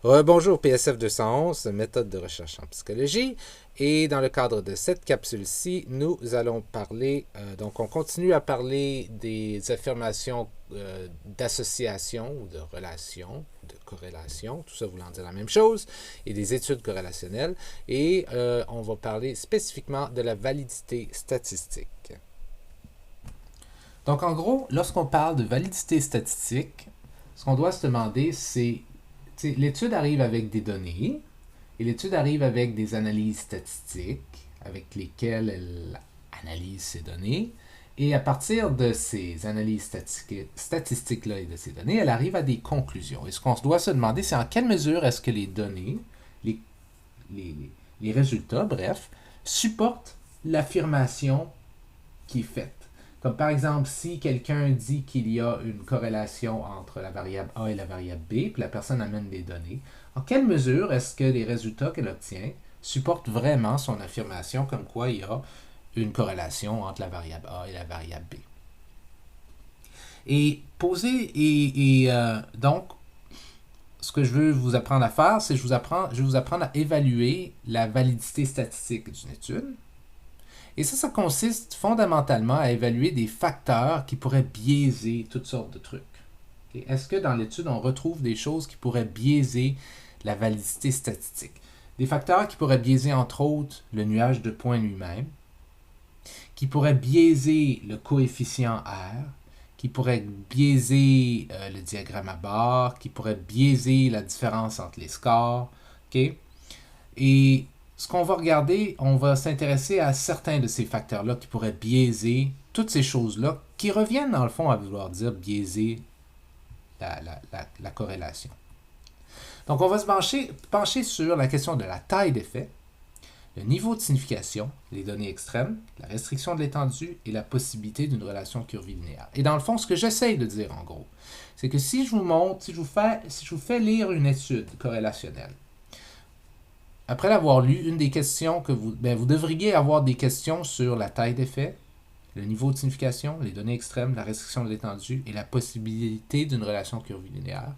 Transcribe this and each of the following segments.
Bonjour PSF 211, méthode de recherche en psychologie. Et dans le cadre de cette capsule-ci, nous allons parler, donc on continue à parler des affirmations d'association ou de relation, de corrélation, tout ça voulant dire la même chose, et des études corrélationnelles. Et on va parler spécifiquement de la validité statistique. Donc en gros, lorsqu'on parle de validité statistique, ce qu'on doit se demander, c'est l'étude arrive avec des données et l'étude arrive avec des analyses statistiques avec lesquelles elle analyse ces données. Et à partir de ces analyses statistiques-là et de ces données, elle arrive à des conclusions. Et ce qu'on doit se demander, c'est en quelle mesure est-ce que les données, les, les résultats, bref, supportent l'affirmation qui est faite. Comme par exemple, si quelqu'un dit qu'il y a une corrélation entre la variable A et la variable B, puis la personne amène des données, en quelle mesure est-ce que les résultats qu'elle obtient supportent vraiment son affirmation comme quoi il y a une corrélation entre la variable A et la variable B? Et donc, ce que je veux vous apprendre à faire, c'est que je vais vous apprendre à évaluer la validité statistique d'une étude. Et ça consiste fondamentalement à évaluer des facteurs qui pourraient biaiser toutes sortes de trucs. Okay? Est-ce que dans l'étude, on retrouve des choses qui pourraient biaiser la validité statistique? Des facteurs qui pourraient biaiser, entre autres, le nuage de points lui-même, qui pourraient biaiser le coefficient R, qui pourraient biaiser le diagramme à barres, qui pourraient biaiser la différence entre les scores. Okay? Et ce qu'on va regarder, on va s'intéresser à certains de ces facteurs-là qui pourraient biaiser toutes ces choses-là, qui reviennent dans le fond à vouloir dire biaiser la corrélation. Donc on va se pencher sur la question de la taille d'effet, le niveau de signification, les données extrêmes, la restriction de l'étendue et la possibilité d'une relation curvilinéaire. Et dans le fond, ce que j'essaye de dire en gros, c'est que si je vous fais lire une étude corrélationnelle, après l'avoir lu, une des questions que vous devriez avoir des questions sur la taille d'effet, le niveau de signification, les données extrêmes, la restriction de l'étendue et la possibilité d'une relation curvilinéaire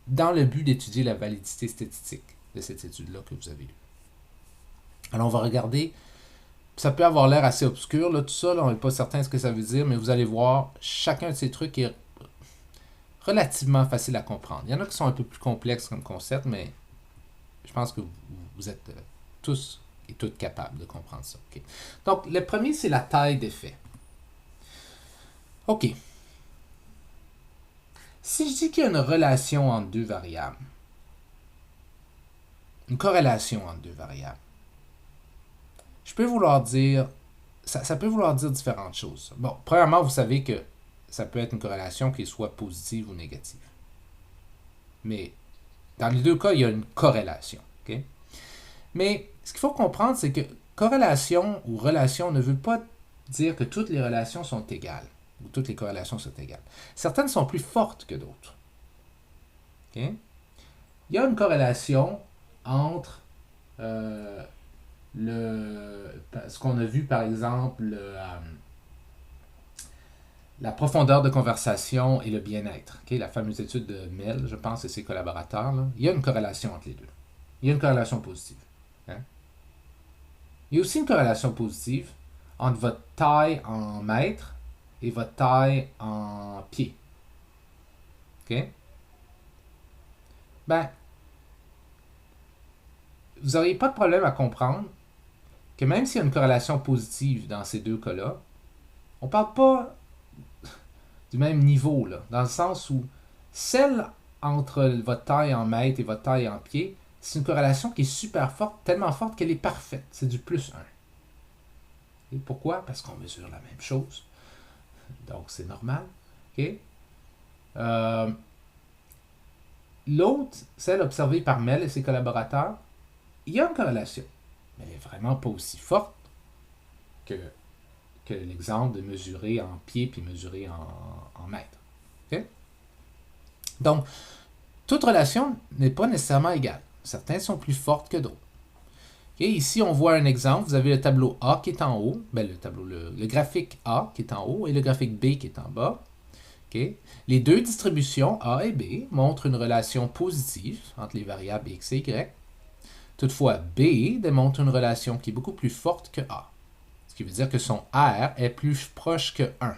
dans le but d'étudier la validité statistique de cette étude-là que vous avez lue. Alors on va regarder, ça peut avoir l'air assez obscur, là, tout ça, là, on n'est pas certain de ce que ça veut dire, mais vous allez voir, chacun de ces trucs est relativement facile à comprendre. Il y en a qui sont un peu plus complexes comme concept, mais je pense que vous êtes tous et toutes capables de comprendre ça. Okay. Donc, le premier, c'est la taille d'effet. OK. Si je dis qu'il y a une relation entre deux variables, une corrélation entre deux variables, je peux vouloir dire, ça peut vouloir dire différentes choses. Bon, premièrement, vous savez que ça peut être une corrélation qui est soit positive ou négative. Mais dans les deux cas, il y a une corrélation. Okay? Mais ce qu'il faut comprendre, c'est que corrélation ou relation ne veut pas dire que toutes les relations sont égales ou toutes les corrélations sont égales. Certaines sont plus fortes que d'autres. Okay? Il y a une corrélation entre ce qu'on a vu par exemple la profondeur de conversation et le bien-être. Okay? La fameuse étude de Mel, je pense, et ses collaborateurs. Là. Il y a une corrélation entre les deux. Il y a une corrélation positive. Hein? Il y a aussi une corrélation positive entre votre taille en mètres et votre taille en pieds. OK? Ben, vous n'auriez pas de problème à comprendre que même s'il y a une corrélation positive dans ces deux cas-là, on ne parle pas du même niveau, là, dans le sens où celle entre votre taille en mètres et votre taille en pieds, c'est une corrélation qui est super forte, tellement forte qu'elle est parfaite. C'est du plus 1. Et pourquoi? Parce qu'on mesure la même chose. Donc, c'est normal. Okay? L'autre, celle observée par Mel et ses collaborateurs, il y a une corrélation, mais elle n'est vraiment pas aussi forte que l'exemple de mesurer en pieds puis mesurer en mètres. Okay? Donc, toute relation n'est pas nécessairement égale. Certaines sont plus fortes que d'autres. Okay? Ici, on voit un exemple. Vous avez le tableau A qui est en haut, le graphique A qui est en haut et le graphique B qui est en bas, OK? Les deux distributions A et B montrent une relation positive entre les variables x et y. Toutefois, B démontre une relation qui est beaucoup plus forte que A. Ce qui veut dire que son R est plus proche que 1.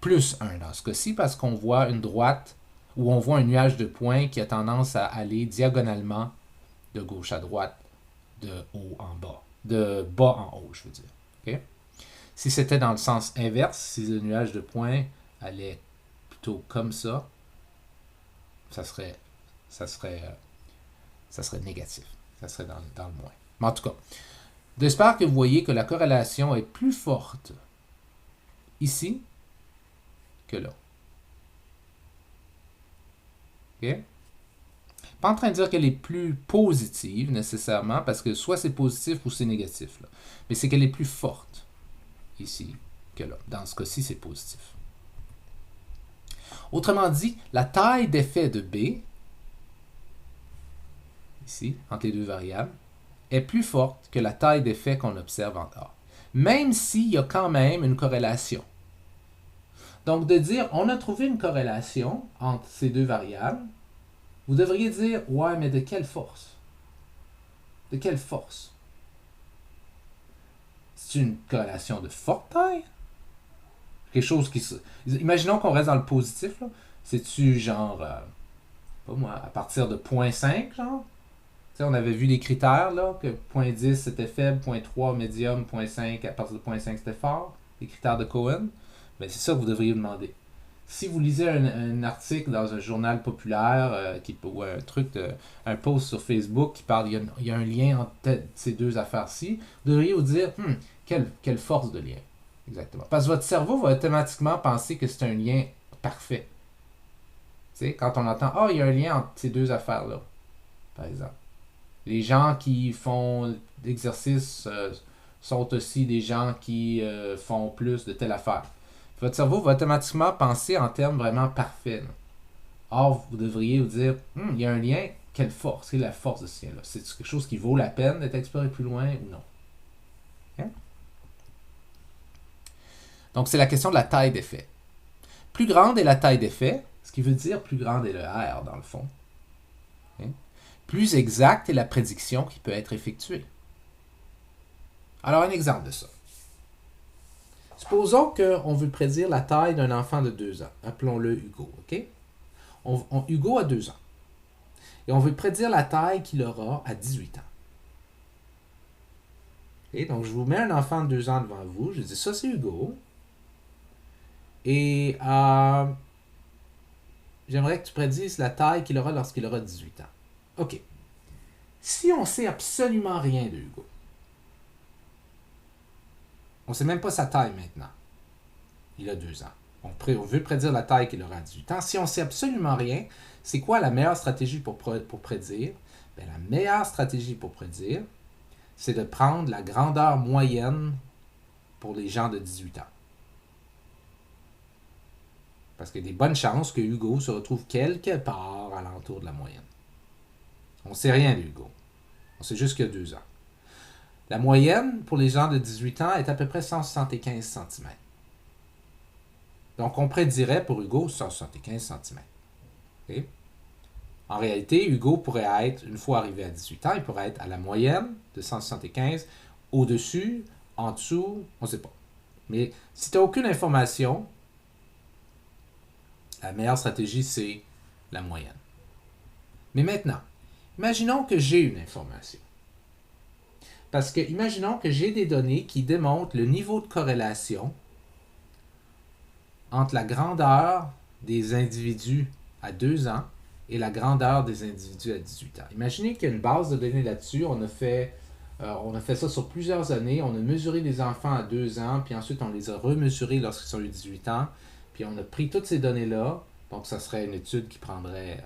Plus 1 dans ce cas-ci, parce qu'on voit une droite où on voit un nuage de points qui a tendance à aller diagonalement de gauche à droite, de haut en bas. De bas en haut, je veux dire. Okay? Si c'était dans le sens inverse, si le nuage de points allait plutôt comme ça serait négatif. Ça serait dans le moins. Mais en tout cas, j'espère que vous voyez que la corrélation est plus forte ici que là. OK? Pas en train de dire qu'elle est plus positive nécessairement, parce que soit c'est positif ou c'est négatif. Là. Mais c'est qu'elle est plus forte ici que là. Dans ce cas-ci, c'est positif. Autrement dit, la taille d'effet de B, ici, entre les deux variables, est plus forte que la taille d'effet qu'on observe en A. Même s'il y a quand même une corrélation. Donc, de dire, on a trouvé une corrélation entre ces deux variables, vous devriez dire, ouais, mais de quelle force? De quelle force? C'est une corrélation de forte taille? Quelque chose qui se... Imaginons qu'on reste dans le positif, là. C'est-tu genre, pas moi, à partir de 0.5, genre? Tu sais, on avait vu les critères, là, que 0.10 c'était faible, 0.3 médium, 0.5, à partir de 0.5 c'était fort, les critères de Cohen. Mais c'est ça que vous devriez demander. Si vous lisez un article dans un journal populaire ou un truc, un post sur Facebook qui parle, il y a un lien entre ces deux affaires-ci, vous devriez vous dire, quelle force de lien. Exactement. Parce que votre cerveau va automatiquement penser que c'est un lien parfait. Tu sais, quand on entend, il y a un lien entre ces deux affaires-là, par exemple. Les gens qui font l'exercice sont aussi des gens qui font plus de telle affaire. Votre cerveau va automatiquement penser en termes vraiment parfaits. Là. Or, vous devriez vous dire, il y a un lien, quelle force? C'est la force de ce lien-là. C'est quelque chose qui vaut la peine d'être exploré plus loin ou non? Okay? Donc, c'est la question de la taille d'effet. Plus grande est la taille d'effet, ce qui veut dire plus grande est le R dans le fond. Okay? Plus exacte est la prédiction qui peut être effectuée. Alors, un exemple de ça. Supposons qu'on veut prédire la taille d'un enfant de 2 ans. Appelons-le Hugo, OK? Hugo a 2 ans. Et on veut prédire la taille qu'il aura à 18 ans. Okay? Donc, je vous mets un enfant de 2 ans devant vous. Je dis, ça, c'est Hugo. Et j'aimerais que tu prédises la taille qu'il aura lorsqu'il aura 18 ans. OK. Si on ne sait absolument rien de Hugo, on ne sait même pas sa taille maintenant. Il a 2 ans. On veut prédire la taille qu'il aura à 18 ans. Si on ne sait absolument rien, c'est quoi la meilleure stratégie pour prédire? Bien, la meilleure stratégie pour prédire, c'est de prendre la grandeur moyenne pour les gens de 18 ans. Parce qu'il y a des bonnes chances que Hugo se retrouve quelque part à l'entour de la moyenne. On ne sait rien de Hugo. On sait juste qu'il a 2 ans. La moyenne pour les gens de 18 ans est à peu près 175 cm. Donc, on prédirait pour Hugo 175 cm. Okay? En réalité, Hugo pourrait être, une fois arrivé à 18 ans, il pourrait être à la moyenne de 175, au-dessus, en dessous, on ne sait pas. Mais si tu n'as aucune information, la meilleure stratégie, c'est la moyenne. Mais maintenant, imaginons que j'ai une information. Parce que, imaginons que j'ai des données qui démontrent le niveau de corrélation entre la grandeur des individus à 2 ans et la grandeur des individus à 18 ans. Imaginez qu'il y a une base de données là-dessus. On a fait ça sur plusieurs années. On a mesuré les enfants à 2 ans, puis ensuite on les a remesurés lorsqu'ils ont eu 18 ans. Puis on a pris toutes ces données-là. Donc ça serait une étude qui prendrait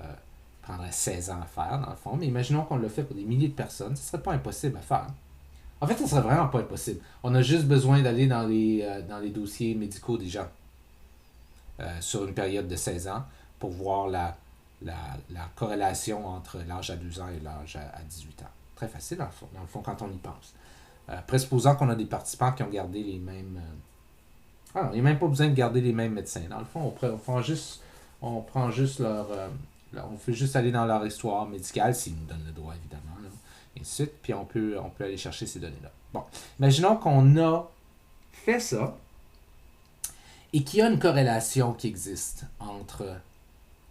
16 ans à faire, dans le fond. Mais imaginons qu'on l'a fait pour des milliers de personnes. Ce ne serait pas impossible à faire. En fait, ce ne serait vraiment pas impossible. On a juste besoin d'aller dans les dossiers médicaux des gens. Sur une période de 16 ans pour voir la corrélation entre l'âge à 2 ans et l'âge à 18 ans. Très facile, dans le fond quand on y pense. Présupposant qu'on a des participants qui ont gardé les mêmes Ah, il n'y a même pas besoin de garder les mêmes médecins. Dans le fond, on prend juste on fait juste aller dans leur histoire médicale, s'ils nous donnent le droit, évidemment, là, et ainsi de suite, puis on peut aller chercher ces données-là. Bon, imaginons qu'on a fait ça et qu'il y a une corrélation qui existe entre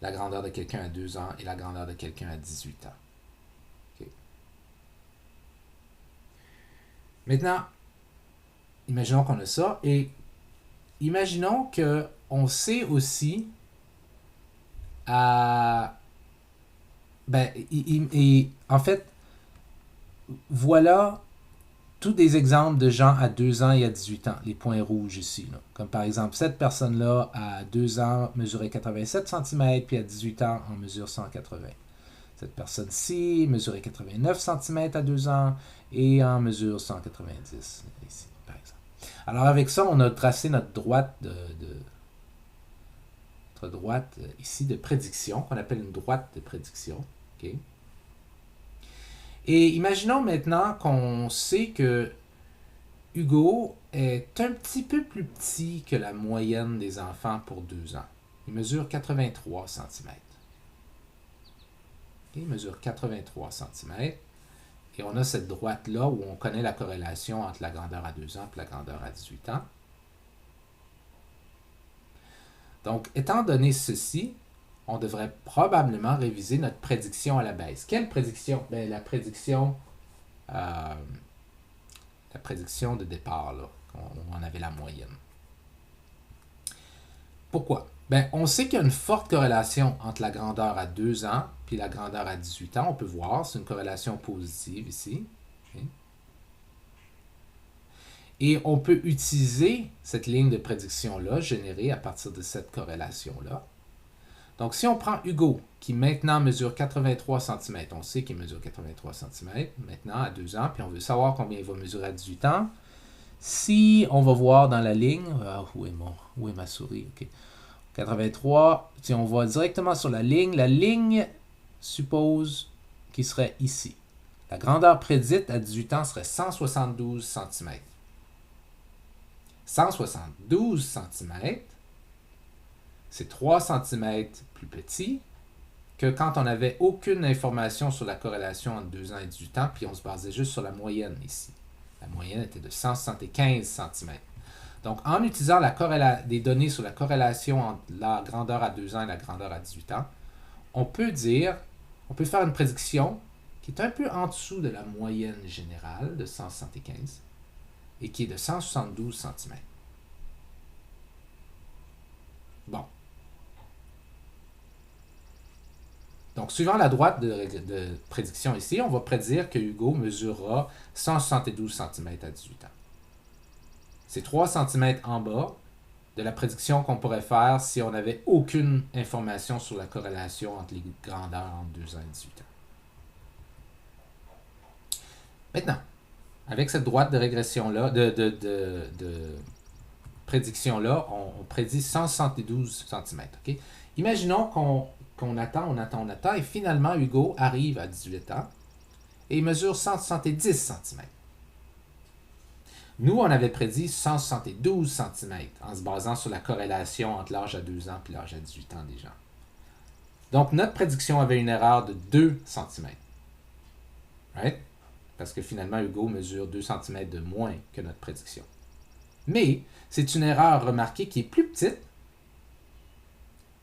la grandeur de quelqu'un à 2 ans et la grandeur de quelqu'un à 18 ans. Ok. Maintenant, imaginons qu'on a ça et imaginons qu'on sait aussi à. Ben, en fait, voilà tous des exemples de gens à 2 ans et à 18 ans, les points rouges ici. Là. Comme par exemple, cette personne-là, à 2 ans, mesurait 87 cm, puis à 18 ans, en mesure 180. Cette personne-ci mesurait 89 cm à 2 ans et en mesure 190 ici, par exemple. Alors avec ça, on a tracé notre droite notre droite ici de prédiction, qu'on appelle une droite de prédiction. Okay? Et imaginons maintenant qu'on sait que Hugo est un petit peu plus petit que la moyenne des enfants pour 2 ans. Il mesure 83 cm. Okay? Il mesure 83 cm. Et on a cette droite-là où on connaît la corrélation entre la grandeur à 2 ans et la grandeur à 18 ans. Donc, étant donné ceci, on devrait probablement réviser notre prédiction à la baisse. Quelle prédiction? Bien, la prédiction de départ, là, on en avait la moyenne. Pourquoi? Bien, on sait qu'il y a une forte corrélation entre la grandeur à 2 ans et la grandeur à 18 ans. On peut voir, c'est une corrélation positive ici. Okay. Et on peut utiliser cette ligne de prédiction-là, générée à partir de cette corrélation-là. Donc, si on prend Hugo, qui maintenant mesure 83 cm, on sait qu'il mesure 83 cm maintenant à 2 ans, puis on veut savoir combien il va mesurer à 18 ans. Si on va voir dans la ligne, où est ma souris? Okay. 83, si on voit directement sur la ligne suppose qu'il serait ici. La grandeur prédite à 18 ans serait 172 cm. 172 cm, c'est 3 cm plus petit que quand on n'avait aucune information sur la corrélation entre 2 ans et 18 ans, puis on se basait juste sur la moyenne ici. La moyenne était de 175 cm. Donc, en utilisant des données sur la corrélation entre la grandeur à 2 ans et la grandeur à 18 ans, on peut faire une prédiction qui est un peu en dessous de la moyenne générale de 175 et qui est de 172 cm. Bon. Donc, suivant la droite de prédiction ici, on va prédire que Hugo mesurera 172 cm à 18 ans. C'est 3 cm en bas de la prédiction qu'on pourrait faire si on n'avait aucune information sur la corrélation entre les grandeurs entre 2 ans et 18 ans. Maintenant, avec cette droite de régression-là, de prédiction-là, on prédit 172 cm. Okay? Imaginons qu'on attend, et finalement, Hugo arrive à 18 ans et il mesure 170 cm. Nous, on avait prédit 172 cm en se basant sur la corrélation entre l'âge à 2 ans et l'âge à 18 ans des gens. Donc, notre prédiction avait une erreur de 2 cm. Right? Parce que finalement, Hugo mesure 2 cm de moins que notre prédiction. Mais c'est une erreur remarquée qui est plus petite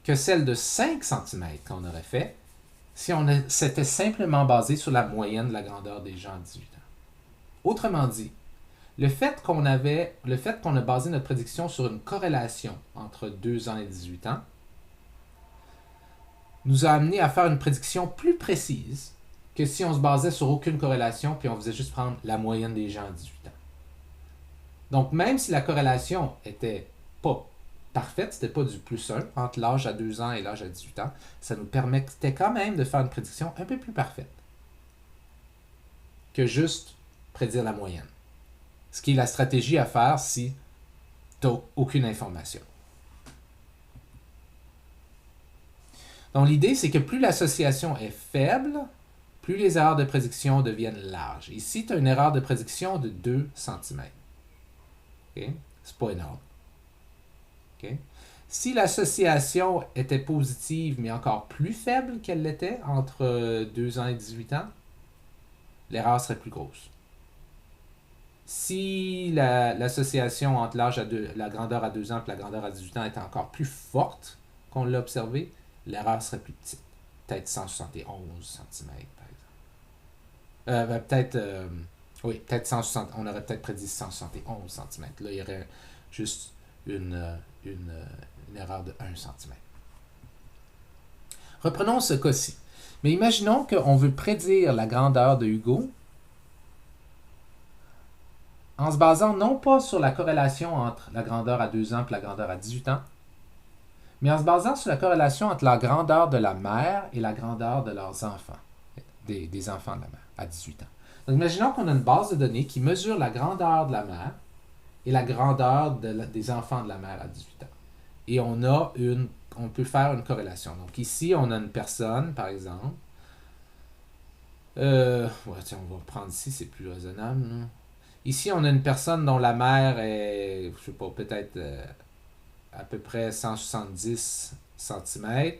que celle de 5 cm qu'on aurait fait si on s'était simplement basé sur la moyenne de la grandeur des gens à 18 ans. Autrement dit, le fait qu'on a basé notre prédiction sur une corrélation entre 2 ans et 18 ans nous a amené à faire une prédiction plus précise que si on se basait sur aucune corrélation puis on faisait juste prendre la moyenne des gens à 18 ans. Donc, même si la corrélation était pas parfaite, c'était pas du plus 1 entre l'âge à 2 ans et l'âge à 18 ans, ça nous permettait quand même de faire une prédiction un peu plus parfaite que juste prédire la moyenne. Ce qui est la stratégie à faire si tu n'as aucune information. Donc, l'idée, c'est que plus l'association est faible, plus les erreurs de prédiction deviennent larges. Ici, tu as une erreur de prédiction de 2 cm. Okay? C'est pas énorme. OK? Si l'association était positive, mais encore plus faible qu'elle l'était entre 2 ans et 18 ans, l'erreur serait plus grosse. Si l'association entre la grandeur à 2 ans et la grandeur à 18 ans était encore plus forte qu'on l'a observé, l'erreur serait plus petite. Peut-être 171 cm, par exemple. Oui, peut-être 160, on aurait peut-être prédit 171 cm. Là, il y aurait juste une erreur de 1 cm. Reprenons ce cas-ci. Mais imaginons qu'on veut prédire la grandeur de Hugo en se basant non pas sur la corrélation entre la grandeur à 2 ans et la grandeur à 18 ans, mais en se basant sur la corrélation entre la grandeur de la mère et la grandeur de leurs enfants, des enfants de la mère, à 18 ans. Donc, imaginons qu'on a une base de données qui mesure la grandeur de la mère et la grandeur des enfants de la mère à 18 ans. Et on peut faire une corrélation. Donc, ici, on a une personne, par exemple. Tiens, on va reprendre ici, c'est plus raisonnable. Là. Ici, on a une personne dont la mère est, je sais pas, peut-être à peu près 170 cm.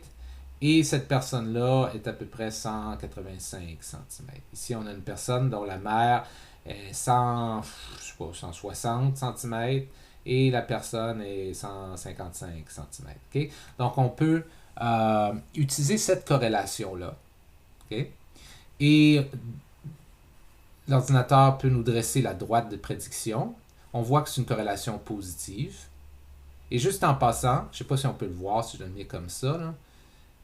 Et cette personne-là est à peu près 185 cm. Ici, on a une personne dont la mère est 160 cm et la personne est 155 cm. Okay? Donc, on peut utiliser cette corrélation-là. Okay? Et l'ordinateur peut nous dresser la droite de prédiction. On voit que c'est une corrélation positive. Et juste en passant, je ne sais pas si on peut le voir si je le mets comme ça, là,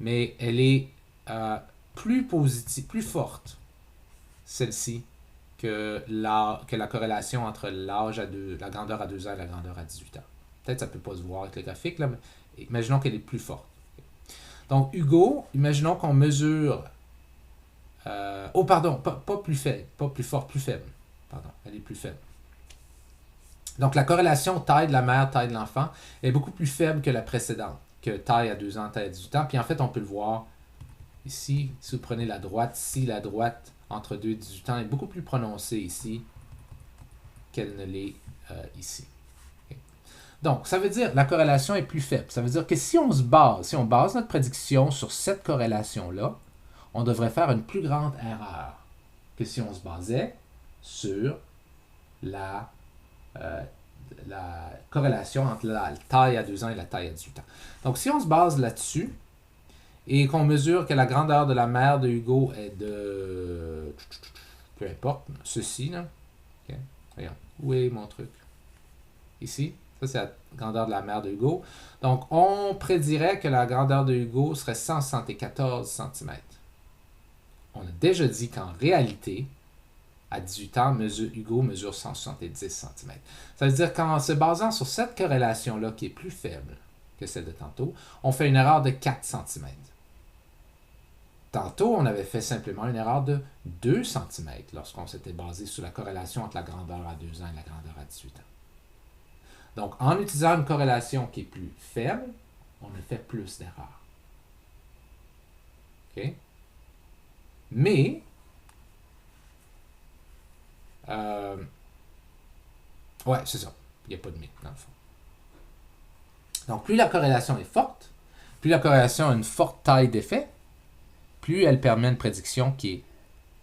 mais elle est plus positive, plus forte, celle-ci, que la corrélation entre la grandeur à 2 ans et la grandeur à 18 ans. Peut-être que ça ne peut pas se voir avec le graphique, là, mais imaginons qu'elle est plus forte. Donc, Hugo, imaginons qu'on mesure... pardon, pas plus faible, pas plus fort, plus faible. Pardon, elle est plus faible. Donc, la corrélation taille de la mère, taille de l'enfant est beaucoup plus faible que la précédente, que taille à 2 ans, taille à 18 ans. Puis en fait, on peut le voir ici, si vous prenez la droite, ici, la droite entre 2 et 18 ans est beaucoup plus prononcée ici qu'elle ne l'est ici. Okay. Donc, ça veut dire que la corrélation est plus faible. Ça veut dire que si on base notre prédiction sur cette corrélation-là, on devrait faire une plus grande erreur que si on se basait sur la corrélation entre la taille à 2 ans et la taille à 18 ans. Donc, si on se base là-dessus et qu'on mesure que la grandeur de la mère de Hugo est de... peu importe, ceci, là. Okay. Voyons, où est mon truc? Ici. Ça, c'est la grandeur de la mère de Hugo. Donc, on prédirait que la grandeur de Hugo serait 174 cm. On a déjà dit qu'en réalité, à 18 ans, Hugo mesure 170 cm. Ça veut dire qu'en se basant sur cette corrélation-là, qui est plus faible que celle de tantôt, on fait une erreur de 4 cm. Tantôt, on avait fait simplement une erreur de 2 cm lorsqu'on s'était basé sur la corrélation entre la grandeur à 2 ans et la grandeur à 18 ans. Donc, en utilisant une corrélation qui est plus faible, on a fait plus d'erreurs. OK? Mais, ouais, c'est ça. Il n'y a pas de mais, dans le fond. Donc, plus la corrélation est forte, plus la corrélation a une forte taille d'effet, plus elle permet une prédiction qui est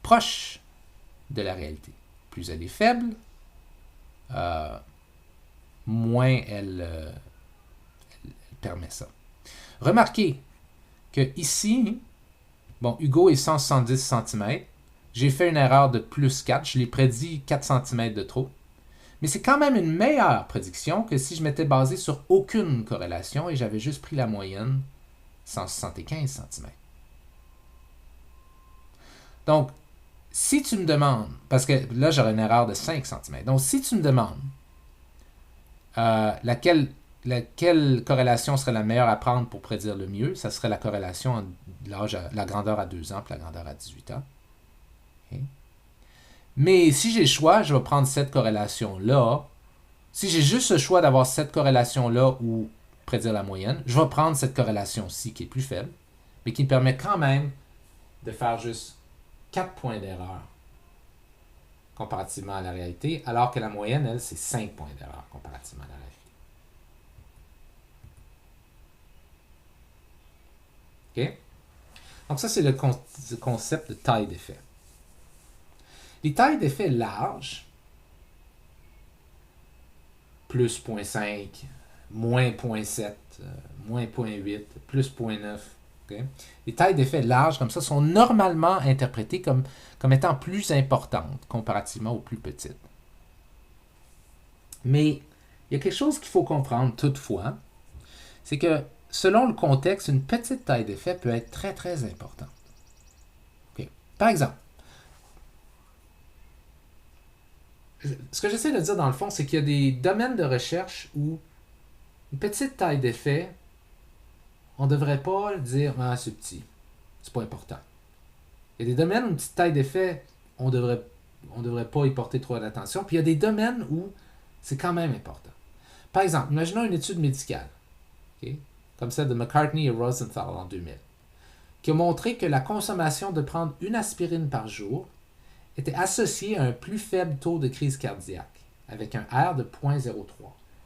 proche de la réalité. Plus elle est faible, moins elle permet ça. Remarquez que ici, bon, Hugo est 170 cm. J'ai fait une erreur de plus 4. Je l'ai prédit 4 cm de trop. Mais c'est quand même une meilleure prédiction que si je m'étais basé sur aucune corrélation et j'avais juste pris la moyenne 175 cm. Donc, si tu me demandes, parce que là j'aurais une erreur de 5 cm, donc si tu me demandes laquelle corrélation serait la meilleure à prendre pour prédire le mieux, ça serait la corrélation entre la grandeur à 2 ans et la grandeur à 18 ans. Okay. Mais si j'ai le choix, je vais prendre cette corrélation-là. Si j'ai juste le choix d'avoir cette corrélation-là ou prédire la moyenne, je vais prendre cette corrélation-ci qui est plus faible, mais qui me permet quand même de faire juste 4 points d'erreur comparativement à la réalité, alors que la moyenne, elle, c'est 5 points d'erreur comparativement à la réalité. OK? Donc ça, c'est le concept de taille d'effet. Les tailles d'effet larges, plus 0.5, moins 0.7, moins 0.8, plus 0.9. Okay? Les tailles d'effet larges comme ça sont normalement interprétées comme étant plus importantes comparativement aux plus petites. Mais il y a quelque chose qu'il faut comprendre toutefois, c'est que selon le contexte, une petite taille d'effet peut être très très importante. Okay? Par exemple, ce que j'essaie de dire dans le fond, c'est qu'il y a des domaines de recherche où une petite taille d'effet, on ne devrait pas dire ah, c'est petit, c'est pas important. Il y a des domaines où une petite taille d'effet, on devrait pas y porter trop d'attention. Puis il y a des domaines où c'est quand même important. Par exemple, imaginons une étude médicale, okay, comme celle de McCartney et Rosenthal en 2000, qui a montré que la consommation de prendre une aspirine par jour était associée à un plus faible taux de crise cardiaque, avec un R de 0.03.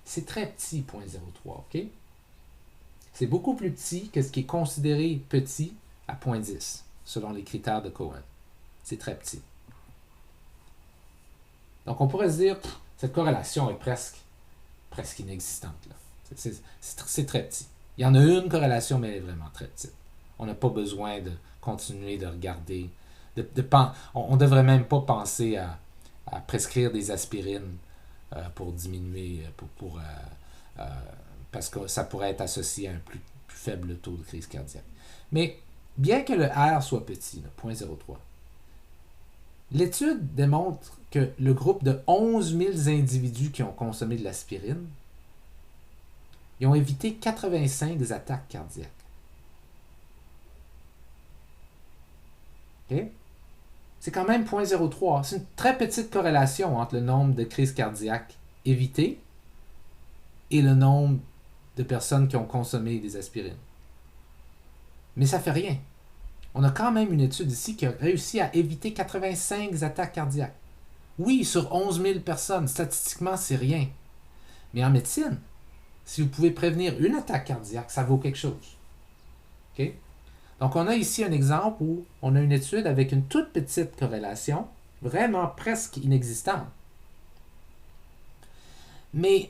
C'est très petit, 0.03, OK? C'est beaucoup plus petit que ce qui est considéré petit à 0.10, selon les critères de Cohen. C'est très petit. Donc on pourrait se dire, cette corrélation est presque inexistante. Là. C'est très petit. Il y en a une corrélation, mais elle est vraiment très petite. On n'a pas besoin de continuer de regarder. On ne devrait même pas penser à prescrire des aspirines pour diminuer, parce que ça pourrait être associé à un plus faible taux de crise cardiaque. Mais bien que le R soit petit, là, 0.03, l'étude démontre que le groupe de 11 000 individus qui ont consommé de l'aspirine, ils ont évité 85 attaques cardiaques. Okay? C'est quand même 0.03. C'est une très petite corrélation entre le nombre de crises cardiaques évitées et le nombre de personnes qui ont consommé des aspirines. Mais ça ne fait rien. On a quand même une étude ici qui a réussi à éviter 85 attaques cardiaques. Oui, sur 11 000 personnes, statistiquement, c'est rien. Mais en médecine, si vous pouvez prévenir une attaque cardiaque, ça vaut quelque chose. Okay? Donc, on a ici un exemple où on a une étude avec une toute petite corrélation, vraiment presque inexistante, mais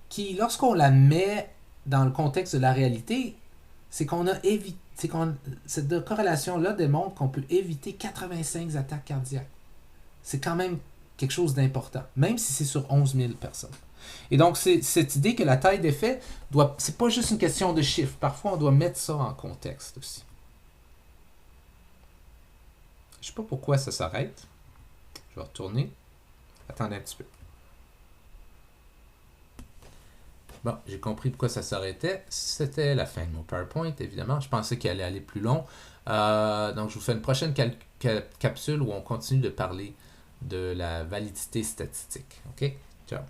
qui, lorsqu'on la met dans le contexte de la réalité, c'est qu'on a évité, cette corrélation-là démontre qu'on peut éviter 85 attaques cardiaques. C'est quand même quelque chose d'important, même si c'est sur 11 000 personnes. Et donc, c'est cette idée que la taille d'effet, c'est pas juste une question de chiffres. Parfois, on doit mettre ça en contexte aussi. Je sais pas pourquoi ça s'arrête. Je vais retourner. Attendez un petit peu. Bon, j'ai compris pourquoi ça s'arrêtait. C'était la fin de mon PowerPoint, évidemment. Je pensais qu'il allait aller plus long. Donc, je vous fais une prochaine capsule où on continue de parler de la validité statistique. OK? Ciao.